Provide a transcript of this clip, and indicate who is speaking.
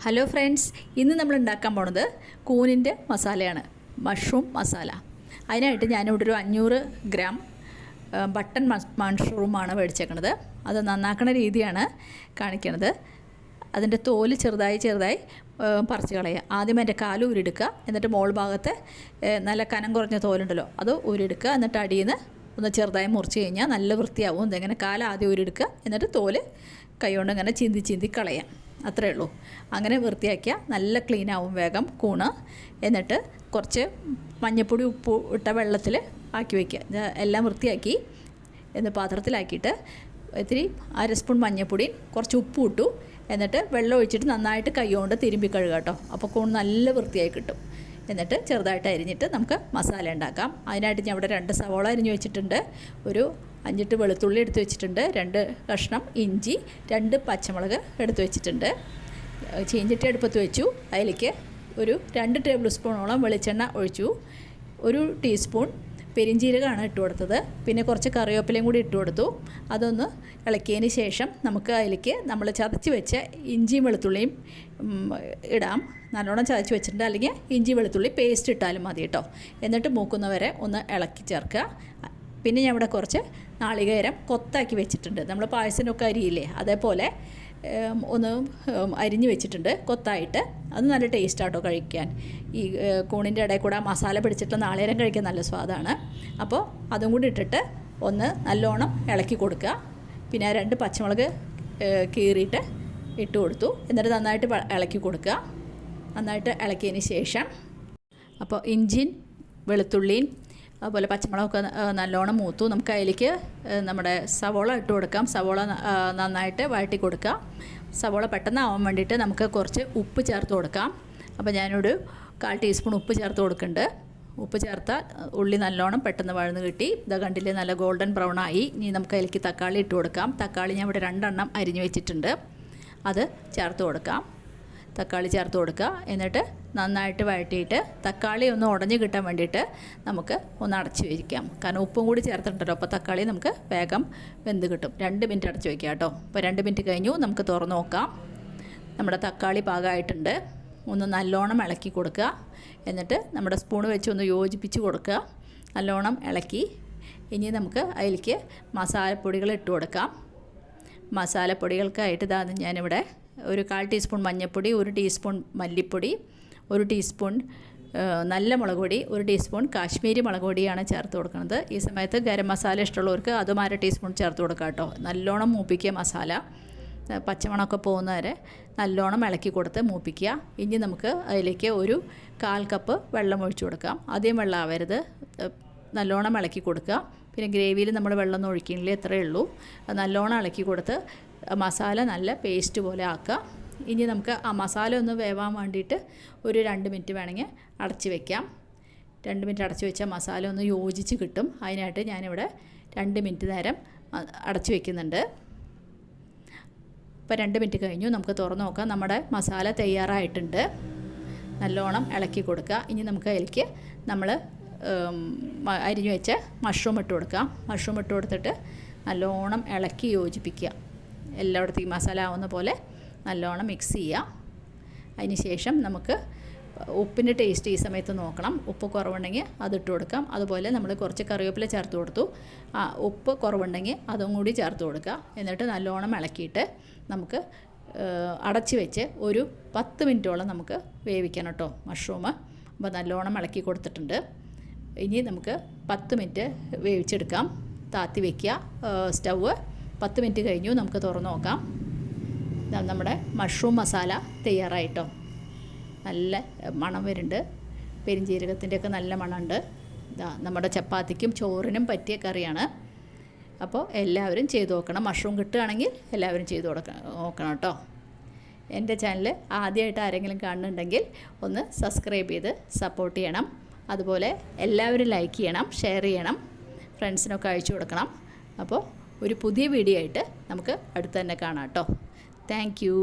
Speaker 1: Hello friends, ഇന്ന് നമ്മൾ ഉണ്ടാക്കാൻ പോണത് കൂനിൻ്റെ മസാലയാണ്, മഷ്റൂം മസാല. അതിനായിട്ട് ഞാനിവിടെ ഒരു 500 ഗ്രാം ബട്ടൺ മഷ്റൂമാണ് മേടിച്ചേക്കണത്. അത് നന്നാക്കണ രീതിയാണ് കാണിക്കണത്. അതിൻ്റെ തോല് ചെറുതായി പറിച്ച് കളയുക. ആദ്യം അതിൻ്റെ കാല് ഊരിയെടുക്കുക, എന്നിട്ട് മോൾ ഭാഗത്തെ നല്ല കനം കുറഞ്ഞ തോലുണ്ടല്ലോ അത് ഊരിയെടുക്കുക. എന്നിട്ട് അടിയിൽ നിന്ന് ഒന്ന് ചെറുതായി മുറിച്ച് കഴിഞ്ഞാൽ നല്ല വൃത്തിയാവും. ഇതെങ്ങനെ കാല് ആദ്യം ഊരിയെടുക്കുക, എന്നിട്ട് തോല് കൈകൊണ്ട് ഇങ്ങനെ ചിന്തി കളയാം. അത്രയേ ഉള്ളൂ. അങ്ങനെ വൃത്തിയാക്കിയാൽ നല്ല ക്ലീനാവും വേഗം കൂണ്. എന്നിട്ട് കുറച്ച് മഞ്ഞൾപ്പൊടി ഉപ്പ് ഇട്ട വെള്ളത്തിൽ ആക്കി വയ്ക്കുക. എല്ലാം വൃത്തിയാക്കി പാത്രത്തിലാക്കിയിട്ട് ഇത്തിരി 1/2 സ്പൂൺ മഞ്ഞൾപ്പൊടിയും കുറച്ച് ഉപ്പും ഇട്ടു. എന്നിട്ട് വെള്ളം ഒഴിച്ചിട്ട് നന്നായിട്ട് കൈകൊണ്ട് തിരുമ്പി കഴുകുക കേട്ടോ. അപ്പോൾ കൂൺ നല്ല വൃത്തിയായി കിട്ടും. എന്നിട്ട് ചെറുതായിട്ട് അരിഞ്ഞിട്ട് നമുക്ക് മസാല ഉണ്ടാക്കാം. അതിനായിട്ട് ഞാൻ ഇവിടെ 2 സവോള അരിഞ്ഞ് വെച്ചിട്ടുണ്ട്, ഒരു 5 വെളുത്തുള്ളി എടുത്ത് വെച്ചിട്ടുണ്ട്, 2 കഷ്ണം ഇഞ്ചി, 2 പച്ചമുളക് എടുത്ത് വെച്ചിട്ടുണ്ട്. ചീഞ്ചട്ടി അടുപ്പത്ത് വെച്ചു. അതിലേക്ക് ഒരു 2 ടേബിൾ സ്പൂണോളം വെളിച്ചെണ്ണ ഒഴിച്ചു. 1 ടീസ്പൂൺ പെരിഞ്ജീരകമാണ് ഇട്ട് കൊടുത്തത്. പിന്നെ കുറച്ച് കറിവേപ്പിലയും കൂടി ഇട്ട് കൊടുത്തു. അതൊന്ന് ഇളക്കിയതിന് ശേഷം നമുക്ക് അതിലേക്ക് നമ്മൾ ചതച്ച് വെച്ച ഇഞ്ചിയും വെളുത്തുള്ളിയും ഇടാം. നല്ലോണം ചതച്ച് വെച്ചിട്ടുണ്ട്, അല്ലെങ്കിൽ ഇഞ്ചി വെളുത്തുള്ളി പേസ്റ്റ് ഇട്ടാലും മതി കേട്ടോ. എന്നിട്ട് മൂക്കുന്നവരെ ഒന്ന് ഇളക്കി ചേർക്കുക. പിന്നെ ഞാൻ ഇവിടെ കുറച്ച് നാളികേരം കൊത്താക്കി വെച്ചിട്ടുണ്ട്. നമ്മൾ പായസത്തിനൊക്കെ അരിയില്ലേ, അതേപോലെ ഒന്ന് അരിഞ്ഞ് വെച്ചിട്ടുണ്ട് കൊത്തായിട്ട്. അത് നല്ല ടേസ്റ്റാട്ടോ കഴിക്കാൻ. ഈ കൂണിൻ്റെ ഇടയിൽ കൂടെ മസാല പിടിച്ചിട്ടുള്ള നാളികേരം കഴിക്കാൻ നല്ല സ്വാദാണ്. അപ്പോൾ അതും കൂടി ഇട്ടിട്ട് ഒന്ന് നല്ലോണം ഇളക്കി കൊടുക്കുക. പിന്നെ 2 പച്ചമുളക് കീറിയിട്ട് ഇട്ട് കൊടുത്തു. എന്നിട്ട് നന്നായിട്ട് ഇളക്കി കൊടുക്കുക. നന്നായിട്ട് ഇളക്കിയതിന് ശേഷം അപ്പോൾ ഇഞ്ചിയും വെളുത്തുള്ളിയും അതുപോലെ പച്ചമുളകൊക്കെ നല്ലോണം മൂത്തു. നമുക്ക് അതിലേക്ക് നമ്മുടെ സവോള ഇട്ട് കൊടുക്കാം. സവോള നന്നായിട്ട് വഴറ്റി കൊടുക്കുക. സവോള പെട്ടെന്നാവാൻ വേണ്ടിയിട്ട് നമുക്ക് കുറച്ച് ഉപ്പ് ചേർത്ത് കൊടുക്കാം. അപ്പോൾ ഞാനൊരു 1/4 ടീസ്പൂൺ ഉപ്പ് ചേർത്ത് കൊടുക്കുന്നുണ്ട്. ഉപ്പ് ചേർത്താൽ ഉള്ളി നല്ലോണം പെട്ടെന്ന് വഴന്ന് കിട്ടി. ഇതാ കണ്ടില്ലേ, നല്ല ഗോൾഡൻ ബ്രൗൺ ആയി. ഇനി നമുക്ക് അതിലേക്ക് തക്കാളി ഇട്ട് കൊടുക്കാം. തക്കാളി ഞാൻ ഇവിടെ 2 എണ്ണം അരിഞ്ഞ് വെച്ചിട്ടുണ്ട്, അത് ചേർത്ത് കൊടുക്കാം. തക്കാളി ചേർത്ത് കൊടുക്കുക. എന്നിട്ട് നന്നായിട്ട് വഴറ്റിയിട്ട് തക്കാളി ഒന്ന് ഉടഞ്ഞ് കിട്ടാൻ വേണ്ടിയിട്ട് നമുക്ക് ഒന്ന് അടച്ച് വയ്ക്കാം. കാരണം ഉപ്പും കൂടി ചേർത്തിട്ടുണ്ടല്ലോ, അപ്പോൾ തക്കാളി നമുക്ക് വേഗം വെന്ത് കിട്ടും. 2 മിനിറ്റ് അടച്ച് വയ്ക്കുക കേട്ടോ. അപ്പോൾ 2 മിനിറ്റ് കഴിഞ്ഞു. നമുക്ക് തുറന്ന് നോക്കാം. നമ്മുടെ തക്കാളി പാകമായിട്ടുണ്ട്. ഒന്ന് നല്ലോണം ഇളക്കി കൊടുക്കുക. എന്നിട്ട് നമ്മുടെ സ്പൂൺ വെച്ച് ഒന്ന് യോജിപ്പിച്ച് കൊടുക്കുക. നല്ലോണം ഇളക്കി ഇനി നമുക്ക് അതിലേക്ക് മസാലപ്പൊടികൾ ഇട്ട് കൊടുക്കാം. മസാലപ്പൊടികൾക്കായിട്ട് ഇതാ ഞാനിവിടെ ഒരു 1/4 ടീസ്പൂൺ മഞ്ഞൾപ്പൊടി, 1 ടീസ്പൂൺ മല്ലിപ്പൊടി, 1 ടീസ്പൂൺ നല്ല മുളക് പൊടി, 1 ടീസ്പൂൺ കാശ്മീരി മുളക് പൊടിയാണ് ചേർത്ത് കൊടുക്കുന്നത്. ഈ സമയത്ത് ഗരം മസാല ഇഷ്ടമുള്ളവർക്ക് അതും 1/2 ടീസ്പൂൺ ചേർത്ത് കൊടുക്കുക കേട്ടോ. നല്ലോണം മൂപ്പിക്കുക മസാല, പച്ചമണമൊക്കെ പോകുന്നവരെ നല്ലോണം ഇളക്കി കൊടുത്ത് മൂപ്പിക്കുക. ഇനി നമുക്ക് അതിലേക്ക് ഒരു 1/4 കപ്പ് വെള്ളം ഒഴിച്ചു കൊടുക്കാം. ആദ്യം വെള്ളം ആവരുത്, നല്ലോണം ഇളക്കി കൊടുക്കുക. പിന്നെ ഗ്രേവിയിൽ നമ്മൾ വെള്ളം ഒഴിക്കണില്ല, എത്രയേ ഉള്ളൂ. നല്ലോണം ഇളക്കി കൊടുത്ത് മസാല നല്ല പേസ്റ്റ് പോലെ ആക്കുക. ഇനി നമുക്ക് ആ മസാല ഒന്ന് വേവാൻ വേണ്ടിയിട്ട് ഒരു 2 മിനിറ്റ് വേണമെങ്കിൽ അടച്ച് വയ്ക്കാം. 2 മിനിറ്റ് അടച്ച് വെച്ചാൽ മസാല ഒന്ന് യോജിച്ച് കിട്ടും. അതിനായിട്ട് ഞാനിവിടെ 2 മിനിറ്റ് നേരം അടച്ച് വയ്ക്കുന്നുണ്ട്. ഇപ്പോൾ 2 മിനിറ്റ് കഴിഞ്ഞു. നമുക്ക് തുറന്ന് നോക്കാം. നമ്മുടെ മസാല തയ്യാറായിട്ടുണ്ട്. നല്ലോണം ഇളക്കി കൊടുക്കുക. ഇനി നമുക്ക് അതിലേക്ക് നമ്മൾ അരിഞ്ഞു വെച്ച മഷ്റൂം ഇട്ട് കൊടുക്കാം. മഷ്റൂം ഇട്ട് കൊടുത്തിട്ട് നല്ലോണം ഇളക്കി യോജിപ്പിക്കുക. എല്ലായിടത്തേക്കും മസാല ആവുന്ന പോലെ നല്ലോണം മിക്സ് ചെയ്യുക. അതിന് ശേഷം നമുക്ക് ഉപ്പിൻ്റെ ടേസ്റ്റ് ഈ സമയത്ത് നോക്കണം. ഉപ്പ് കുറവുണ്ടെങ്കിൽ അതിട്ട് കൊടുക്കാം. അതുപോലെ നമ്മൾ കുറച്ച് കറിവേപ്പില ചേർത്ത് കൊടുത്തു. ഉപ്പ് കുറവുണ്ടെങ്കിൽ അതും കൂടി ചേർത്ത് കൊടുക്കുക. എന്നിട്ട് നല്ലോണം ഇളക്കിയിട്ട് നമുക്ക് അടച്ച് വെച്ച് ഒരു 10 മിനിറ്റോളം നമുക്ക് വേവിക്കണം കേട്ടോ മഷ്റൂം. അപ്പോൾ നല്ലോണം ഇളക്കി കൊടുത്തിട്ടുണ്ട്. ഇനി നമുക്ക് 10 മിനിറ്റ് വേവിച്ചെടുക്കാം. താത്തി വയ്ക്കുക സ്റ്റൗവ്. 10 മിനിറ്റ് കഴിഞ്ഞു. നമുക്ക് തുറന്ന് നോക്കാം. നമ്മുടെ മഷ്റൂം മസാല തയ്യാറായിട്ടോ. നല്ല മണം വരുന്നുണ്ട്. പെരിഞ്ജീരകത്തിൻ്റെയൊക്കെ നല്ല മണമുണ്ട്. നമ്മുടെ ചപ്പാത്തിക്കും ചോറിനും പറ്റിയ കറിയാണ്. അപ്പോൾ എല്ലാവരും ചെയ്ത് നോക്കണം. മഷ്റൂം കിട്ടുകയാണെങ്കിൽ എല്ലാവരും ചെയ്ത് നോക്കണം കേട്ടോ. എൻ്റെ ചാനൽ ആദ്യമായിട്ട് ആരെങ്കിലും കാണുന്നുണ്ടെങ്കിൽ ഒന്ന് സബ്സ്ക്രൈബ് ചെയ്ത് സപ്പോർട്ട് ചെയ്യണം. അതുപോലെ എല്ലാവരും ലൈക്ക് ചെയ്യണം, ഷെയർ ചെയ്യണം, ഫ്രണ്ട്സിനൊക്കെ അയച്ചു കൊടുക്കണം. അപ്പോൾ ഒരു പുതിയ വീഡിയോ ആയിട്ട് നമുക്ക് അടുത്ത് തന്നെ കാണാം കേട്ടോ. Thank you.